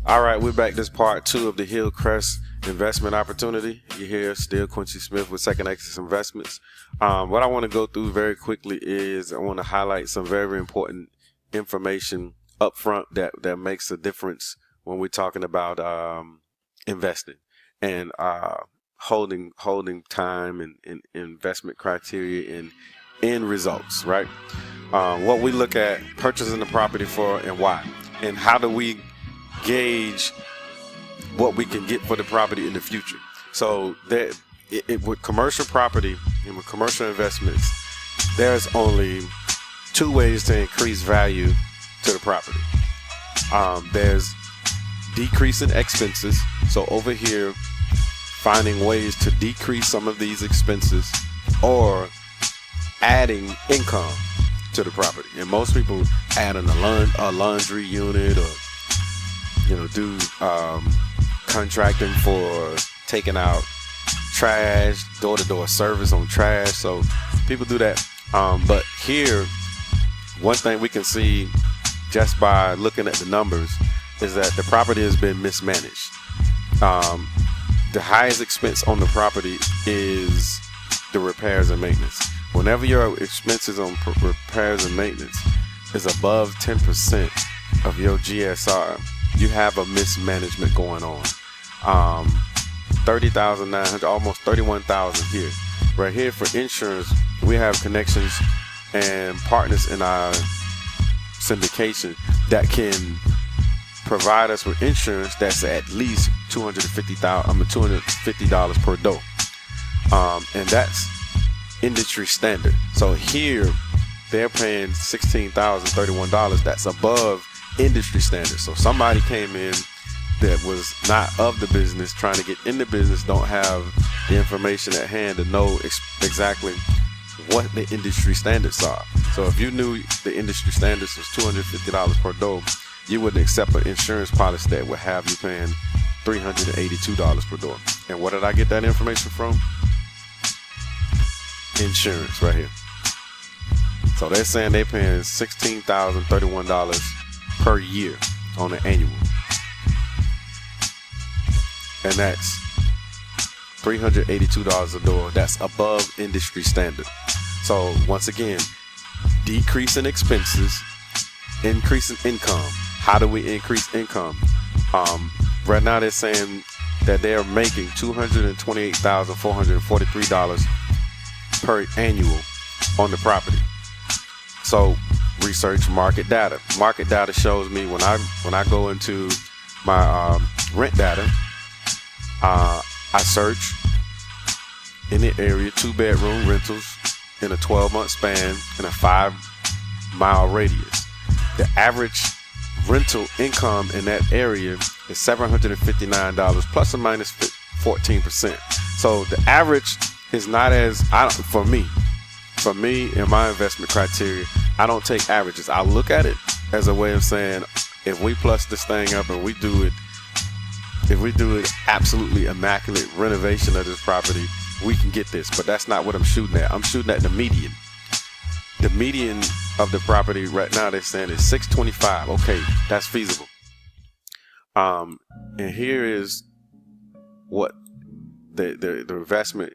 All right, we're back. This part 2 of the Hillcrest investment opportunity. You're here, still Quincy Smith with Second Access Investments. What I want to go through very quickly is I want to highlight some very, very important information up front that makes a difference when we're talking about investing and holding time and investment criteria and end results, right? What we look at purchasing the property for and why, and how do we gauge what we can get for the property in the future. So that with commercial property and with commercial investments, there's only 2 ways to increase value to the property. There's decreasing expenses. So over here, finding ways to decrease some of these expenses or adding income to the property. And most people add a laundry unit or do contracting for taking out trash, door-to-door service on trash. So people do that. But here, one thing we can see just by looking at the numbers is that the property has been mismanaged. The highest expense on the property is the repairs and maintenance. Whenever your expenses on repairs and maintenance is above 10% of your GSR, you have a mismanagement going on. 30,900, almost 31,000 here. Right here for insurance, we have connections and partners in our syndication that can provide us with insurance that's at least $250 per door. And that's industry standard. So here they're paying $16,031. That's above industry standard. So somebody came in that was not of the business, trying to get in the business, don't have the information at hand to know exactly what the industry standards are. So if you knew the industry standards was $250 per door, you wouldn't accept an insurance policy that would have you paying $382 per door. And where did I get that information from? Insurance right here. So they're saying they're paying $16,031 per year on an annual. And that's $382 a door. That's above industry standard. So once again, decreasing expenses, increasing income. How do we increase income? Right now they're saying that they're making $228,443 per annual on the property. So research market data. Market data shows me when I go into my rent data, I search in the area 2-bedroom rentals in a 12-month span in a 5-mile radius. The average rental income in that area is $759 plus or minus 14%. So the average is not as, for me in my investment criteria, I don't take averages. I look at it as a way of saying, if we plus this thing up and we do it absolutely immaculate renovation of this property, we can get this. But that's not what I'm shooting at. I'm shooting at the median. The median of the property right now, they're saying is $625. Okay, that's feasible. And here is what the investment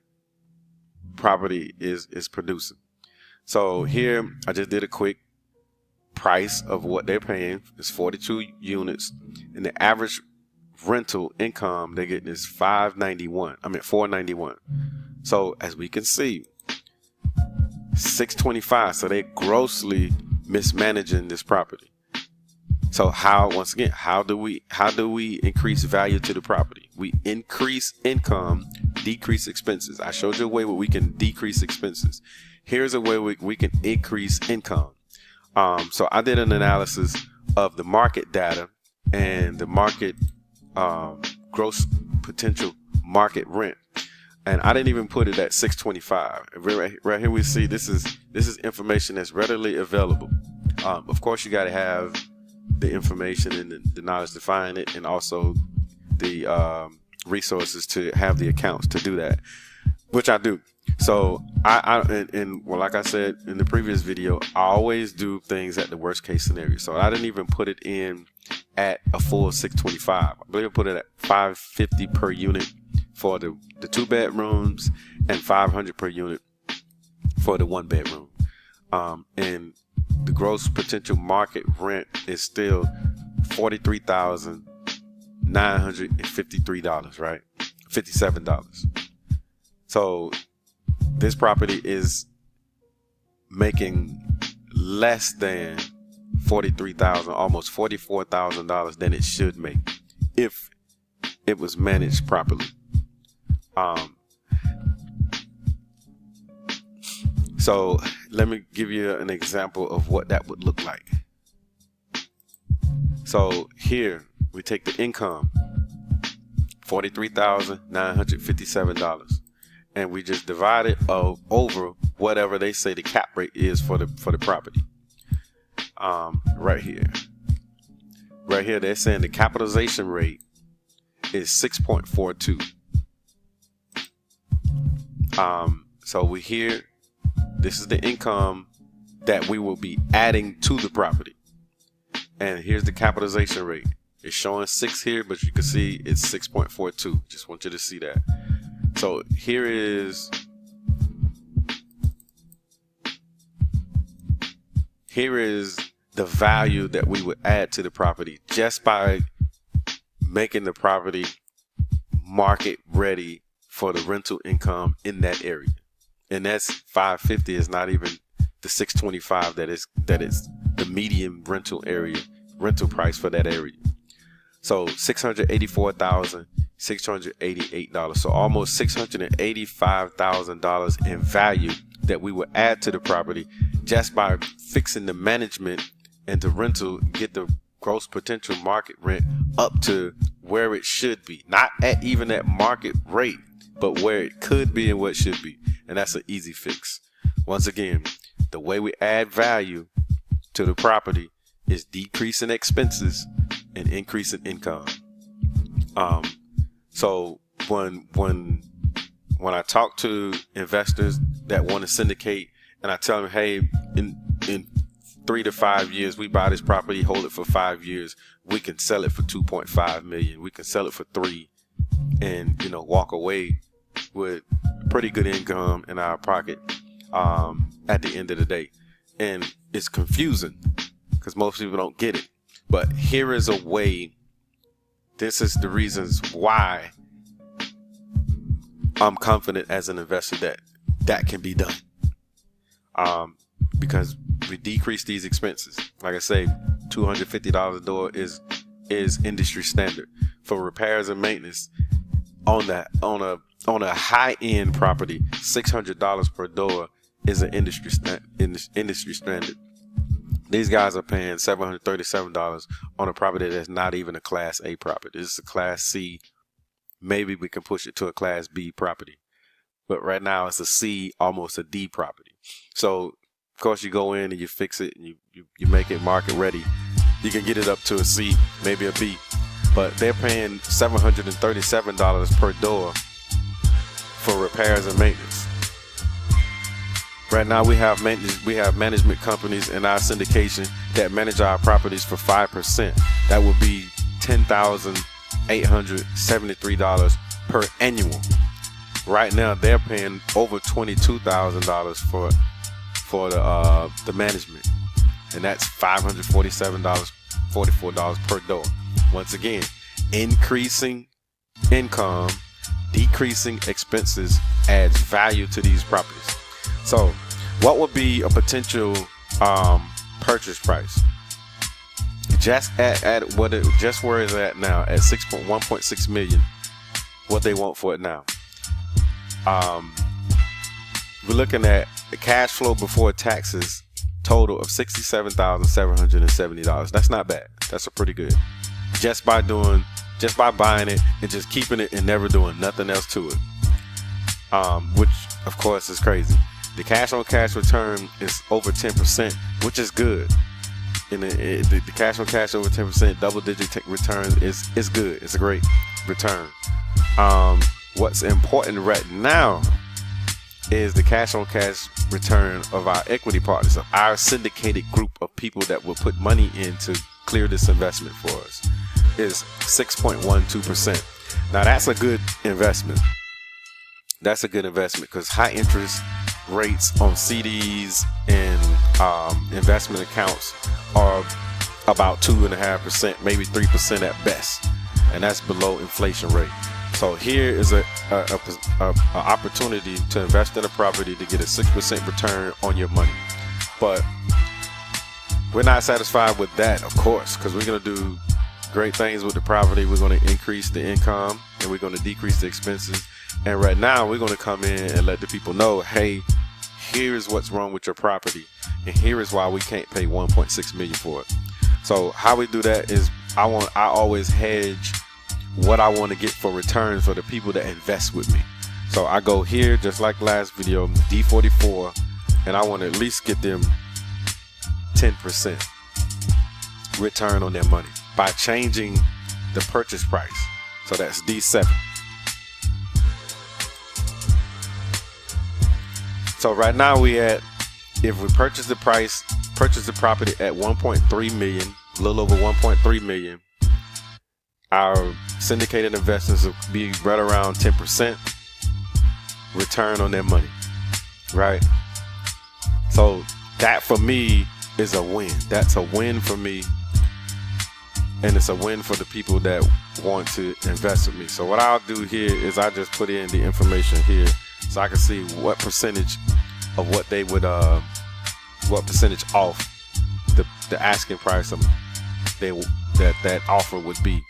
property is producing. So here I just did a quick price of what they're paying. It's 42 units, and the average rental income they're getting is $491. So as we can see, $625. So they're grossly mismanaging this property. So how do we increase value to the property? We increase income, decrease expenses. I showed you a way where we can decrease expenses. Here's a way we can increase income. So I did an analysis of the market data and the market gross potential market rent, and I didn't even put it at $625. Right here we see this is information that's readily available. Of course, you got to have the information and the knowledge to find it, and also the resources to have the accounts to do that, which I do. So and well, like I said in the previous video, I always do things at the worst case scenario. So I didn't even put it in at a full 625. I believe I put it at 550 per unit for the 2 bedrooms and 500 per unit for the 1 bedroom. And the gross potential market rent is still $43,953, right? $57. So this property is making less than $43,000, almost $44,000 than it should make if it was managed properly. So let me give you an example of what that would look like. So here we take the income, $43,957, and we just divide it over whatever they say the cap rate is for the property. Right here they're saying the capitalization rate is 6.42. So we here, this is the income that we will be adding to the property, and here's the capitalization rate. It's showing 6 here, but you can see it's 6.42. Just want you to see that. So here is the value that we would add to the property just by making the property market ready for the rental income in that area. And that's 550 is not even the 625 that is the median rental price for that area. So $684,688. So almost $685,000 in value that we would add to the property just by fixing the management and the rental, get the gross potential market rent up to where it should be. Not at even at market rate, but where it could be and what it should be. And that's an easy fix. Once again, the way we add value to the property is decreasing expenses and increasing income. So when I talk to investors that want to syndicate, and I tell them, hey, in 3 to 5 years, we buy this property, hold it for 5 years, we can sell it for 2.5 million. We can sell it for 3, and walk away with pretty good income in our pocket at the end of the day. And it's confusing because most people don't get it. But here is a way. This is the reasons why I'm confident as an investor that can be done. Because we decrease these expenses. Like I say, $250 a door is industry standard for repairs and maintenance. On a high end property, $600 per door is an industry standard. These guys are paying $737 on a property that's not even a Class A property. This is a Class C. Maybe we can push it to a Class B property. But right now it's a C, almost a D property. So, of course, you go in and you fix it and you make it market ready. You can get it up to a C, maybe a B. But they're paying $737 per door for repairs and maintenance. Right now we have management companies in our syndication that manage our properties for 5%. That would be $10,873 per annual. Right now they're paying over $22,000 for the management, and that's $547.44 per door. Once again, increasing income, decreasing expenses adds value to these properties. So what would be a potential purchase price? Just at where it's at now, at 1.6 million, what they want for it now. We're looking at the cash flow before taxes total of $67,770. That's not bad. That's a pretty good. Just by buying it and just keeping it and never doing nothing else to it. Which of course is crazy. The cash on cash return is over 10%, which is good. And the cash on cash over 10%, double digit returns is good. It's a great return. What's important right now is the cash on cash return of our equity partners, of our syndicated group of people that will put money in to clear this investment for us, is 6.12%. Now that's a good investment. That's a good investment because high interest rates on CDs and investment accounts are about 2.5%, maybe 3% at best, and that's below inflation rate. So here is a opportunity to invest in a property to get a 6% return on your money. But we're not satisfied with that, of course, because we're going to do great things with the property. We're going to increase the income and we're going to decrease the expenses. And right now we're going to come in and let the people know, hey, here's what's wrong with your property, and here is why we can't pay $1.6 million for it. So how we do that is I always hedge what I want to get for returns for the people that invest with me. So I go here, just like last video, D44, and I want to at least get them 10% return on their money by changing the purchase price. So that's D7. So right now if we purchase the property at 1.3 million, a little over 1.3 million, our syndicated investors will be right around 10% return on their money, right? So that for me is a win. That's a win for me, and it's a win for the people that want to invest with me. So what I'll do here is I just put in the information here so I can see what percentage of what they would what percentage off the asking price of that offer would be.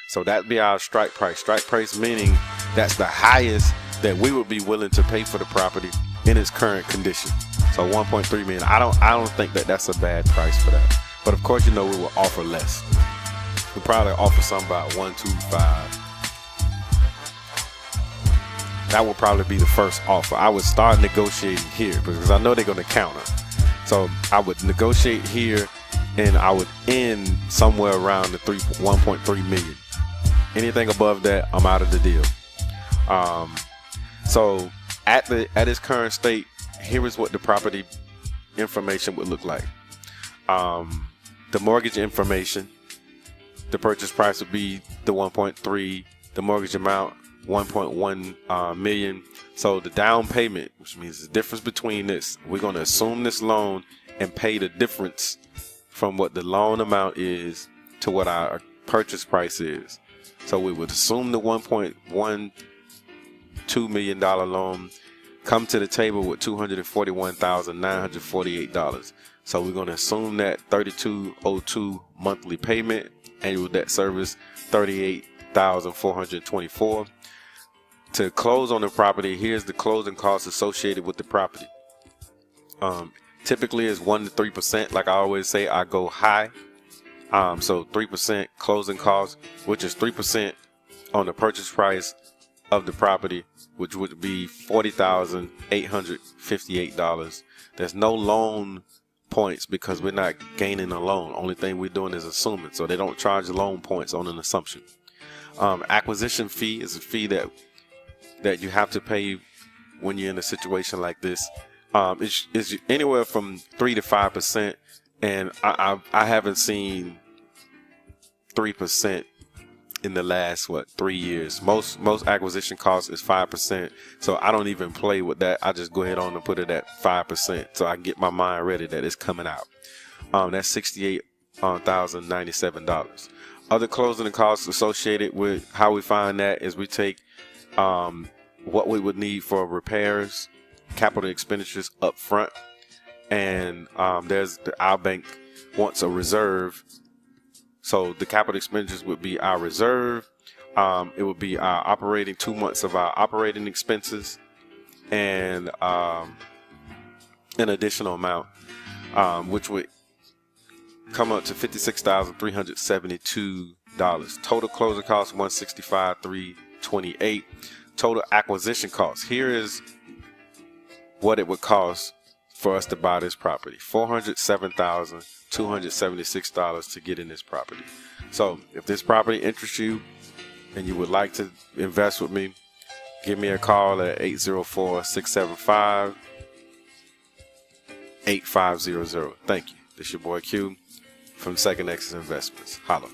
So that'd be our strike price. Strike price meaning that's the highest that we would be willing to pay for the property in its current condition. So 1.3 million. I don't think that that's a bad price for that. But of course, we will offer less. We'll probably offer something about 1.25. That will probably be the first offer. I would start negotiating here because I know they're going to counter. So I would negotiate here, and I would end somewhere around the 1.3 million. Anything above that, I'm out of the deal. So at its current state, here is what the property information would look like. The mortgage information, the purchase price would be the 1.3, the mortgage amount 1.1 million. So the down payment, which means the difference between this, we're going to assume this loan and pay the difference from what the loan amount is to what our purchase price is. So we would assume the $1.12 million loan, come to the table with $241,948. So we're going to assume that $3202 monthly payment, annual debt service $38,424. To close on the property, here's the closing costs associated with the property. Typically is 1 to 3%. Like I always say, I go high. So 3% closing costs, which is 3% on the purchase price of the property, which would be $40,858. There's no loan points because we're not gaining a loan. Only thing we're doing is assuming. So they don't charge loan points on an assumption. Acquisition fee is a fee that you have to pay when you're in a situation like this. It's anywhere from 3 to 5%, and I haven't seen 3% in the last 3 years. Most acquisition costs is 5%, so I don't even play with that. I just go ahead on and put it at 5%, so I can get my mind ready that it's coming out. That's $68,097. Other closing costs associated with how we find that is we take what we would need for repairs, capital expenditures up front, and our bank wants a reserve. So the capital expenditures would be our reserve. It would be our operating 2 months of our operating expenses, and an additional amount, which would come up to $56,372. Total closing costs $165,328. Total acquisition costs. Here is what it would cost for us to buy this property: $407,276 to get in this property. So if this property interests you and you would like to invest with me, give me a call at 804-675-8500. Thank you. This your boy Q from Second Exit Investments. Holla.